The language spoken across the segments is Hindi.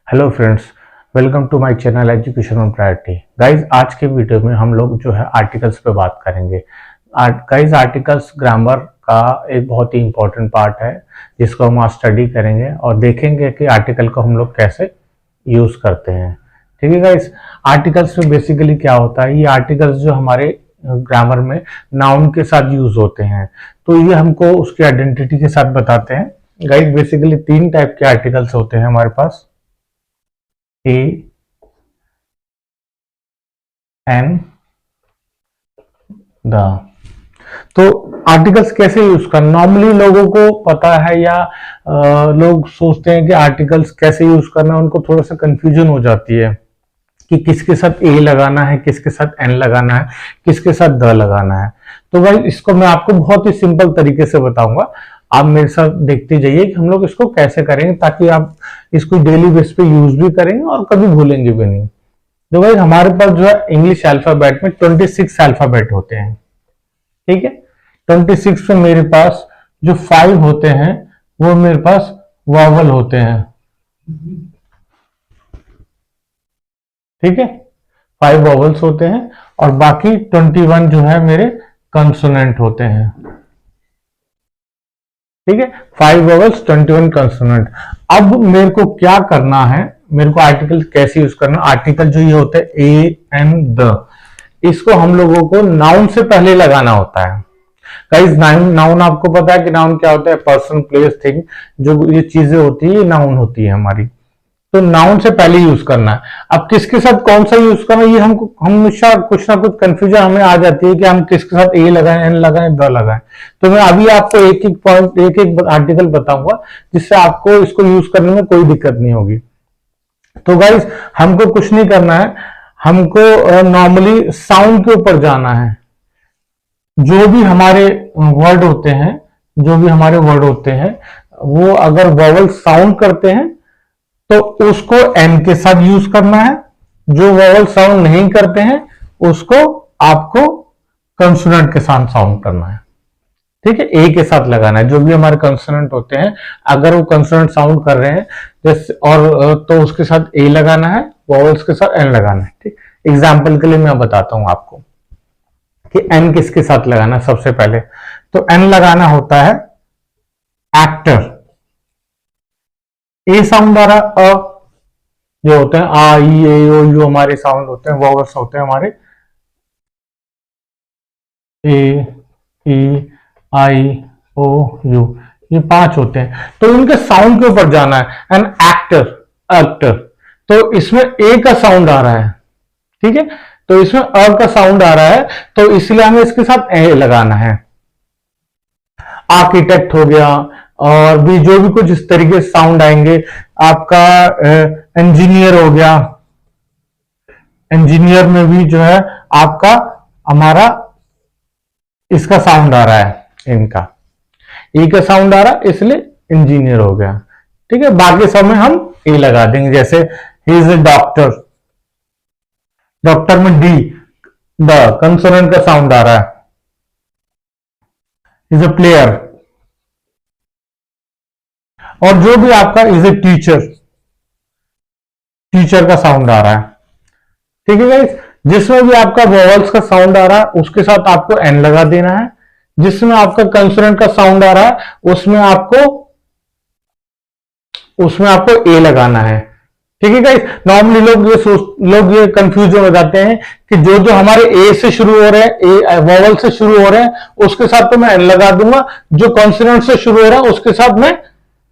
Hello friends, welcome to my channel education on priority. Guys, आज के वीडियो में हम लोग जो है आर्टिकल्स पे बात करेंगे। गाइज, आर्टिकल्स ग्रामर का एक बहुत ही इंपॉर्टेंट पार्ट है जिसको हम आज स्टडी करेंगे और देखेंगे कि आर्टिकल को हम लोग कैसे यूज करते हैं। ठीक है गाइज, आर्टिकल्स में बेसिकली क्या होता है, ये आर्टिकल्स जो हमारे ग्रामर में नाउन के साथ यूज होते हैं, तो ये हमको उसकी आइडेंटिटी के साथ बताते हैं। गाइज, बेसिकली तीन टाइप के आर्टिकल्स होते हैं हमारे पास, ए एन द। तो आर्टिकल्स कैसे यूज करना, नॉर्मली लोगों को पता है या लोग सोचते हैं कि आर्टिकल्स कैसे यूज करना, उनको थोड़ा सा कंफ्यूजन हो जाती है कि किसके साथ ए लगाना है, किसके साथ एन लगाना है, किसके साथ द लगाना है। तो भाई इसको मैं आपको बहुत ही सिंपल तरीके से बताऊंगा, आप मेरे साथ देखते जाइए कि हम लोग इसको कैसे करेंगे ताकि आप इसको डेली बेस पे यूज भी करेंगे और कभी भूलेंगे भी नहीं। तो भाई हमारे पास जो है इंग्लिश अल्फाबेट में 26 अल्फाबेट होते हैं। ठीक है, 26 में मेरे पास जो 5 होते हैं वो मेरे पास वॉवल होते हैं। ठीक है, 5 वॉवल्स होते हैं और बाकी 21 जो है मेरे कंसोनेंट होते हैं। ठीक है, 5 वॉवल्स 21 कंसोनेंट। अब मेरे को क्या करना है, मेरे को आर्टिकल कैसे यूज करना। आर्टिकल जो ये होता है ए एन द, इसको हम लोगों को नाउन से पहले लगाना होता है। गाइस, नाउन आपको पता है कि नाउन क्या होता है, पर्सन प्लेस थिंग, जो ये चीजें होती है ये नाउन होती है हमारी। तो नाउन से पहले यूज करना है। अब किसके साथ कौन सा यूज करना है, ये हमको हमेशा कुछ ना कुछ कंफ्यूजन हमें आ जाती है कि हम किसके साथ ए लगाएं, एन लगाएं, द लगाएं। तो मैं अभी आपको एक एक पॉइंट, एक एक आर्टिकल बताऊंगा जिससे आपको इसको यूज करने में कोई दिक्कत नहीं होगी। तो गाइज, हमको कुछ नहीं करना है, हमको नॉर्मली साउंड के ऊपर जाना है। जो भी हमारे वर्ड होते हैं, जो भी हमारे वर्ड होते हैं, वो अगर वॉवल साउंड करते हैं तो उसको एन के साथ यूज करना है। जो वॉवल साउंड नहीं करते हैं उसको आपको कंसोनेंट के साथ साउंड करना है। ठीक है, ए के साथ लगाना है। जो भी हमारे कंसोनेंट होते हैं अगर वो कंसोनेंट साउंड कर रहे हैं जैसे और तो उसके साथ ए लगाना है, वॉवल्स के साथ एन लगाना है। ठीक, एग्जाम्पल के लिए मैं बताता हूं आपको कि एन किसके साथ लगाना है। सबसे पहले तो एन लगाना होता है एक्टर। ए साउंड आ रहा, अ जो होते हैं आ ई ए ओ यू हमारे साउंड होते हैं, वॉवल्स होते हैं हमारे, ए ई आई ओ यू, ये 5 होते हैं। तो इनके साउंड के ऊपर जाना है। एन एक्टर, एक्टर, तो इसमें ए का साउंड आ रहा है। ठीक है, तो इसमें अ का साउंड आ रहा है, तो इसलिए हमें इसके साथ ए लगाना है। आर्किटेक्ट हो गया और भी जो भी कुछ इस तरीके से साउंड आएंगे। आपका इंजीनियर हो गया, इंजीनियर में भी जो है आपका हमारा इसका साउंड आ रहा है, इनका ई का साउंड आ रहा है, इसलिए इंजीनियर हो गया। ठीक है, बाकी सब में हम ए लगा देंगे। जैसे he is a doctor, doctor में डी, द कंसोनेंट का साउंड आ रहा है। इज ए प्लेयर, और जो भी आपका इज ए टीचर, टीचर का साउंड आ रहा है। ठीक है गाइस, जिसमें भी आपका वॉवल्स का साउंड आ रहा है उसके साथ आपको एन लगा देना है। जिसमें आपका कंसोनेंट का साउंड आ रहा है उसमें आपको ए लगाना है। ठीक है गाइस, नॉर्मली लोग ये कंफ्यूजन हो जाते हैं कि जो जो हमारे ए से शुरू हो रहे हैं, ए वॉवल से शुरू हो रहे हैं, उसके साथ तो मैं एन लगा दूंगा। जो कॉन्सोनेंट से शुरू हो रहा है उसके साथ मैं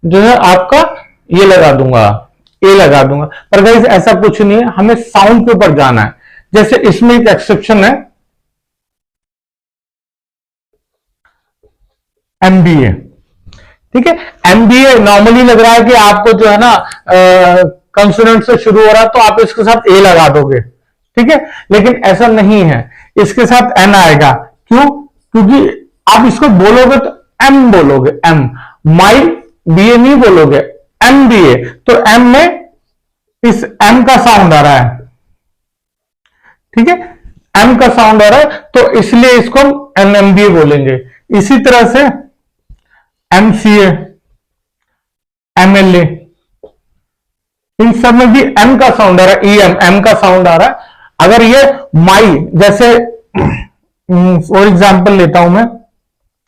जो है आपका ये लगा दूंगा, ए लगा दूंगा। पर गाइस ऐसा कुछ नहीं है, हमें साउंड के ऊपर जाना है। जैसे इसमें एक एक्सेप्शन है, एमबीए। ठीक है, एमबीए नॉर्मली लग रहा है कि आपको जो है ना कंसोनेंट से शुरू हो रहा है तो आप इसके साथ ए लगा दोगे। ठीक है, लेकिन ऐसा नहीं है, इसके साथ एन आएगा। क्यों? क्योंकि आप इसको बोलोगे तो एम बोलोगे, एम, माई बीए नहीं बोलोगे, एम बीए। तो एम में इस एम का साउंड आ रहा है। ठीक है, एम का साउंड आ रहा है तो इसलिए इसको हम एनएमबीए बोलेंगे। इसी तरह से एमसीए, एमएलए, इन सब में भी एम का साउंड आ रहा है, ई एम का साउंड आ रहा है। अगर ये माई, जैसे फॉर एग्जाम्पल लेता हूं मैं,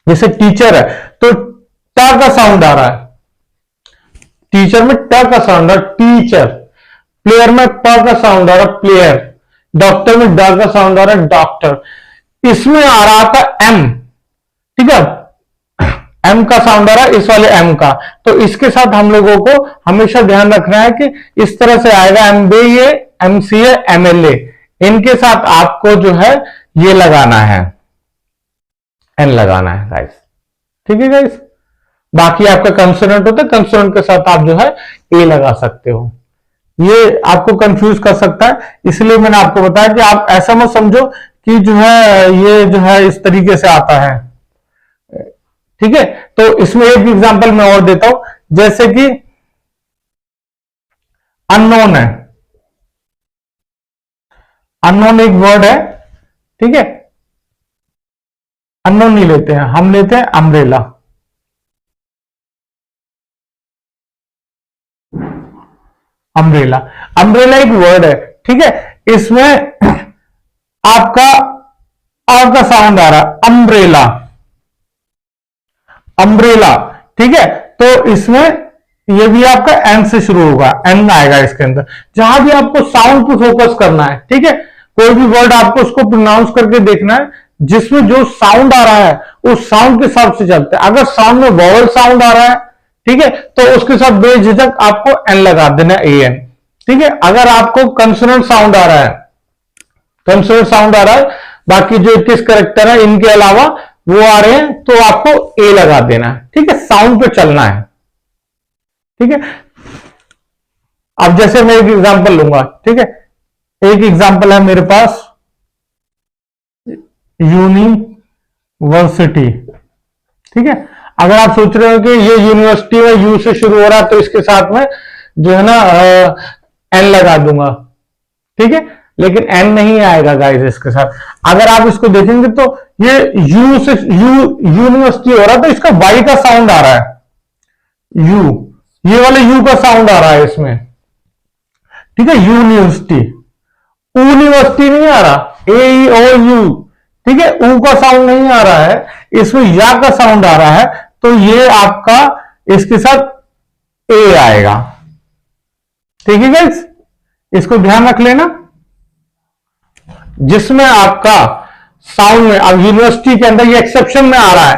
जैसे टीचर है तो ट का साउंड आ रहा है, टीचर में ट का साउंड आ रहा है टीचर, प्लेयर में प का साउंड आ रहा है प्लेयर, डॉक्टर में ड का साउंड आ रहा है डॉक्टर, इसमें आ रहा था एम, ठीक है, एम का साउंड आ रहा है इस वाले एम का। तो इसके साथ हम लोगों को हमेशा ध्यान रखना है कि इस तरह से आएगा एमबीए, एमसीए, एमएलए, इनके साथ आपको जो है ये लगाना है, एन लगाना है गाइस, ठीक है गाइस। बाकी आपका कंसोनेंट होता है, कंसोनेंट के साथ आप जो है ए लगा सकते हो। ये आपको कंफ्यूज कर सकता है, इसलिए मैंने आपको बताया कि आप ऐसा मत समझो कि जो है ये जो है इस तरीके से आता है, ठीक है। तो इसमें एक एग्जांपल मैं और देता हूं, जैसे कि अननोन है, अननोन एक वर्ड है, ठीक है, अननोन नहीं लेते हैं, हम लेते हैं अम्ब्रेला। अम्ब्रेला, अम्ब्रेला एक वर्ड है, ठीक है, इसमें आपका अ का साउंड आ रहा है, अम्ब्रेला, अम्ब्रेला, ठीक है। तो इसमें ये भी आपका एन से शुरू होगा, एन आएगा इसके अंदर। जहां भी आपको साउंड पे फोकस करना है, ठीक है, कोई भी वर्ड आपको उसको प्रोनाउंस करके देखना है, जिसमें जो साउंड आ रहा है उस साउंड के हिसाब से चलते हैं। अगर साउंड में वॉवल साउंड आ रहा है, ठीक है, तो उसके साथ बेझिझक आपको एन लगा देना, ए एन, ठीक है। अगर आपको कंसोनेंट साउंड आ रहा है, कंसोनेंट साउंड आ रहा है, बाकी जो 21 कैरेक्टर है इनके अलावा वो आ रहे हैं, तो आपको ए लगा देना है, ठीक है, साउंड पे चलना है, ठीक है। अब जैसे मैं एक एग्जांपल लूंगा, ठीक है, एक एग्जांपल है मेरे पास यूनिवर्सिटी, ठीक है। अगर आप सोच रहे हो कि ये यूनिवर्सिटी में यू से शुरू हो रहा है तो इसके साथ में जो है ना एन लगा दूंगा, ठीक है, लेकिन एन नहीं आएगा गाइस इसके साथ। अगर आप इसको देखेंगे तो ये यू से यूनिवर्सिटी हो रहा है तो इसका वाई का साउंड आ रहा है, यू, ये वाले यू का साउंड आ रहा है इसमें, ठीक है, यूनिवर्सिटी, यूनिवर्सिटी नहीं आ रहा, ए ओ यू, ठीक है, ऊ का साउंड नहीं आ रहा है, इसमें या का साउंड आ रहा है, तो ये आपका इसके साथ ए आएगा, ठीक है गाइस, इसको ध्यान रख लेना। जिसमें आपका साउंड में, अब यूनिवर्सिटी के अंदर ये एक्सेप्शन में आ रहा है,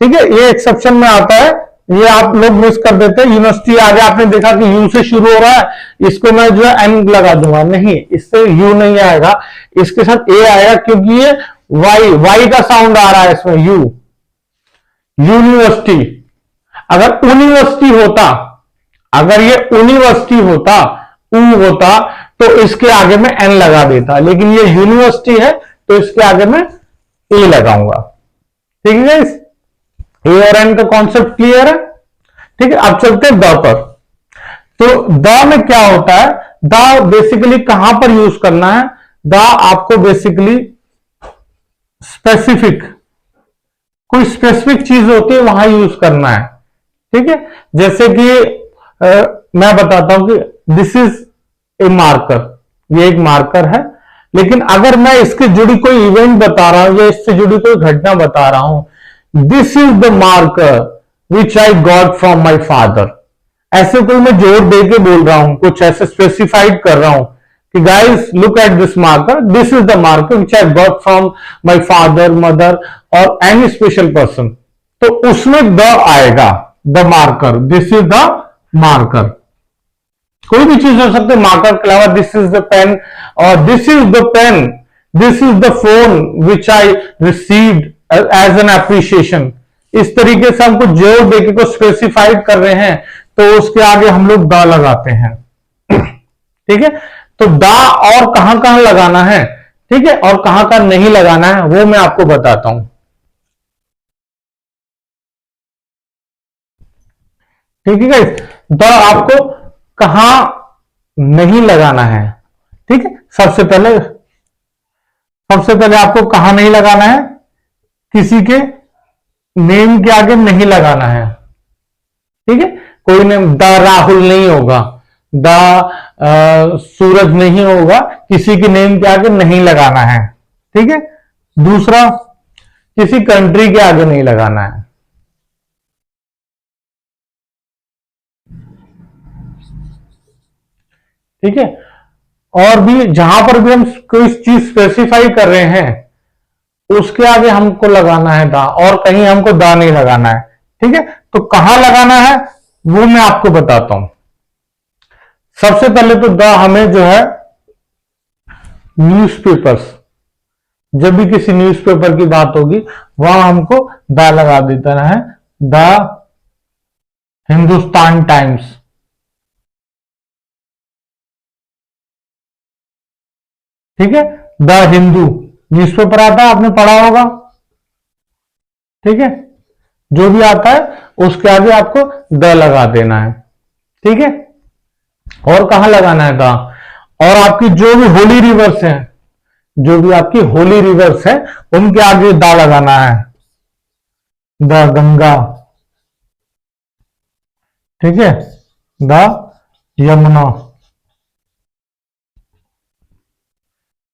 ठीक है, ये एक्सेप्शन में आता है, ये आप लोग मिस कर देते हैं। यूनिवर्सिटी आगे आपने देखा कि यू से शुरू हो रहा है, इसको मैं जो है एन लगा दूंगा, नहीं, इससे यू नहीं आएगा, इसके साथ ए आएगा, क्योंकि ये वाई, वाई का साउंड आ रहा है इसमें, यू, यूनिवर्सिटी। अगर यूनिवर्सिटी होता, अगर ये यूनिवर्सिटी होता, ऊ होता, तो इसके आगे में एन लगा देता, लेकिन ये यूनिवर्सिटी है तो इसके आगे में ए लगाऊंगा, ठीक है गाइस। ए और एन का कॉन्सेप्ट क्लियर है, ठीक है। अब चलते हैं द पर। तो द में क्या होता है, द बेसिकली कहां पर यूज करना है, द आपको बेसिकली स्पेसिफिक, कोई स्पेसिफिक चीज होती है वहां यूज करना है, ठीक है। जैसे कि मैं बताता हूं कि दिस इज ए मार्कर, ये एक मार्कर है, लेकिन अगर मैं इसके जुड़ी कोई इवेंट बता रहा हूं या इससे जुड़ी कोई घटना बता रहा हूं, this is the marker which I got from my father, ऐसे कोई मैं जोर दे के बोल रहा हूं, कुछ ऐसे स्पेसिफाइड कर रहा हूं कि guys look at this marker, this is the marker which I got from my father, mother और एनी स्पेशल पर्सन, तो उसमें द आएगा, the marker, this is the marker. कोई भी चीज हो सकती है मार्कर के अलावा, दिस इज द पेन, और this is the pen, this is the phone which I received as an appreciation. इस तरीके से हमको जोर देके को स्पेसिफाइड कर रहे हैं, तो उसके आगे हम लोग द लगाते हैं, ठीक है। तो द और कहां कहां लगाना है, ठीक है, और कहां कहां नहीं लगाना है, वो मैं आपको बताता हूं, ठीक है गाइस। द आपको कहां नहीं लगाना है, ठीक है। सबसे पहले आपको कहां नहीं लगाना है, किसी के नेम के आगे नहीं लगाना है, ठीक है। कोई नेम द राहुल नहीं होगा, द सूरज नहीं होगा, किसी के नेम के आगे नहीं लगाना है। ठीक है। दूसरा, किसी कंट्री के आगे नहीं लगाना है। ठीक है। और भी जहां पर भी हम कोई चीज स्पेसिफाई कर रहे हैं उसके आगे हमको लगाना है दा, और कहीं हमको दा नहीं लगाना है। ठीक है। तो कहां लगाना है वो मैं आपको बताता हूं। सबसे पहले तो दा हमें जो है न्यूज़पेपर्स, जब भी किसी न्यूज़पेपर की बात होगी वहां हमको दा लगा देता है। द हिंदुस्तान टाइम्स, ठीक है। द हिंदू न्यूज़पेपर आता है, आपने पढ़ा होगा। ठीक है। जो भी आता है उसके आगे आपको द लगा देना है। ठीक है। और कहां लगाना है द? और आपकी जो भी होली रिवर्स है, जो भी आपकी होली रिवर्स है उनके आगे दा लगाना है। द गंगा, ठीक है। द यमुना,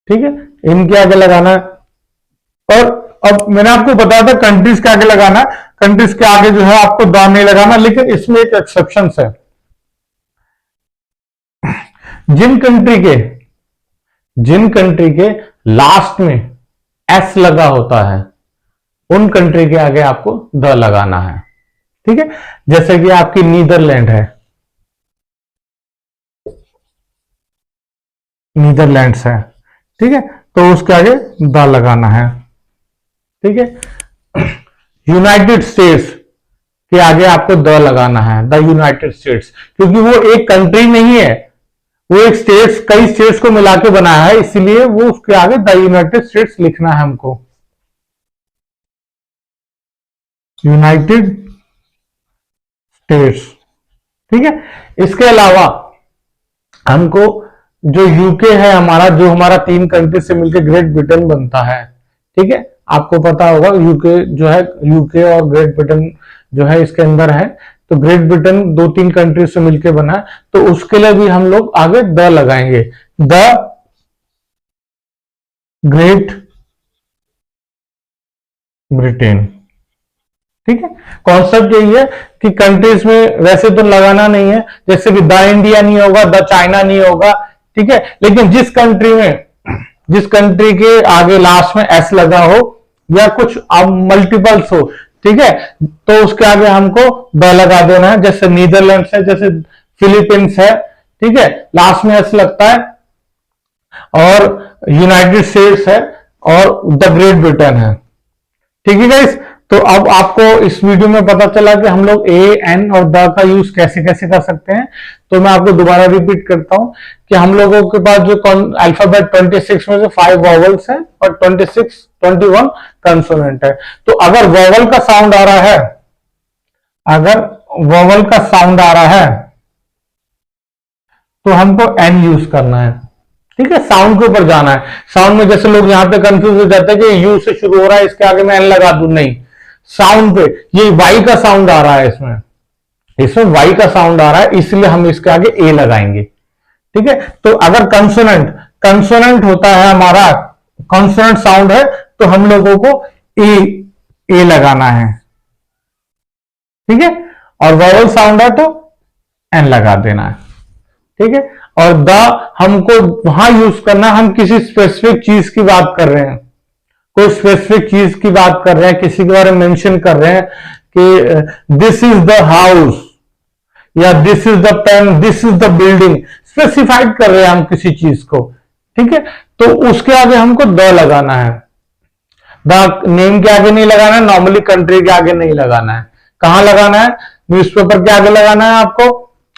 ठीक है। इनके आगे लगाना है। और अब मैंने आपको बताया था कंट्रीज के आगे लगाना है, कंट्रीज के आगे जो है आपको द नहीं लगाना, लेकिन इसमें एक एक्सेप्शन है। जिन कंट्री के लास्ट में एस लगा होता है उन कंट्री के आगे आपको द लगाना है। ठीक है। जैसे कि आपकी नीदरलैंड है, नीदरलैंड्स है, ठीक है, तो उसके आगे द लगाना है। ठीक है। यूनाइटेड स्टेट्स के आगे आपको द लगाना है, द यूनाइटेड स्टेट्स, क्योंकि वो एक कंट्री नहीं है, वो एक स्टेट्स, कई स्टेट्स को मिला के बनाया है, इसलिए वो उसके आगे द यूनाइटेड स्टेट्स लिखना है हमको। यूनाइटेड स्टेट्स, ठीक है। इसके अलावा हमको जो यूके है हमारा, जो हमारा 3 कंट्री से मिलकर ग्रेट ब्रिटेन बनता है, ठीक है, आपको पता होगा यूके जो है, यूके और ग्रेट ब्रिटेन जो है इसके अंदर है, तो ग्रेट ब्रिटेन 2-3 कंट्री से मिलकर बना है, तो उसके लिए भी हम लोग आगे द लगाएंगे। द ग्रेट ब्रिटेन, ठीक है। कॉन्सेप्ट यही है कि कंट्रीज में वैसे तो लगाना नहीं है, जैसे कि द इंडिया नहीं होगा, द चाइना नहीं होगा, ठीक है, लेकिन जिस कंट्री के आगे लास्ट में एस लगा हो या कुछ मल्टीपल्स हो, ठीक है, तो उसके आगे हमको द लगा देना है। जैसे नीदरलैंड्स है, जैसे फिलीपींस है, ठीक है, लास्ट में एस लगता है, और यूनाइटेड स्टेट्स है, और द ग्रेट ब्रिटेन है। ठीक है गाइस, तो अब आपको इस वीडियो में पता चला कि हम लोग ए, एन और द का यूज कैसे कैसे कर सकते हैं। तो मैं आपको दोबारा रिपीट करता हूं कि हम लोगों के पास जो अल्फाबेट 26 में से 5 वॉवल्स हैं और 21 कंसोनेंट है। तो अगर वॉवल का साउंड आ रहा है, अगर वॉवल का साउंड आ रहा है तो हमको एन यूज करना है। ठीक है, साउंड के ऊपर जाना है। साउंड में जैसे लोग यहां पे कंफ्यूज हो जाते हैं कि यू से शुरू हो रहा है, इसके आगे मैं एन लगा दूं, नहीं, साउंड पे ये वाई का साउंड आ रहा है, इसमें वाई का साउंड आ रहा है, इसलिए हम इसके आगे ए लगाएंगे। ठीक है, तो अगर कंसोनेंट होता है हमारा, कॉन्सोनेंट साउंड है, तो हम लोगों को ए लगाना है। ठीक है, और वॉवल साउंड है तो एन लगा देना है। ठीक है, और द हमको वहां यूज करना, हम किसी स्पेसिफिक चीज की बात कर रहे हैं, कोई स्पेसिफिक चीज की बात कर रहे हैं, किसी के बारे में मेंशन कर रहे हैं कि दिस इज द हाउस, या this is the pen, this is the building, specified कर रहे हैं हम किसी चीज को। ठीक है, तो उसके आगे हमको द लगाना है। द नेम के आगे नहीं लगाना है, नॉर्मली कंट्री के आगे नहीं लगाना है। कहां लगाना है? न्यूज़पेपर के आगे लगाना है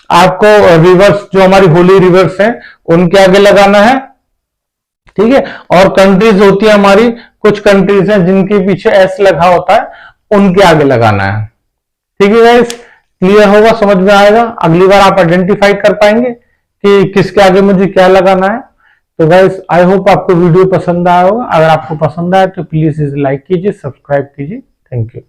आपको रिवर्स, जो हमारी होली रिवर्स है उनके आगे लगाना है। ठीक है, और कंट्रीज होती है हमारी, कुछ कंट्रीज हैं जिनके पीछे एस लगा होता है, उनके आगे लगाना है। ठीक है गाइस, क्लियर होगा, समझ में आएगा, अगली बार आप आइडेंटिफाई कर पाएंगे कि किसके आगे मुझे क्या लगाना है। तो गाइस, आई होप आपको वीडियो पसंद आया होगा। अगर आपको पसंद आया तो प्लीज इसे लाइक कीजिए, सब्सक्राइब कीजिए। Thank you.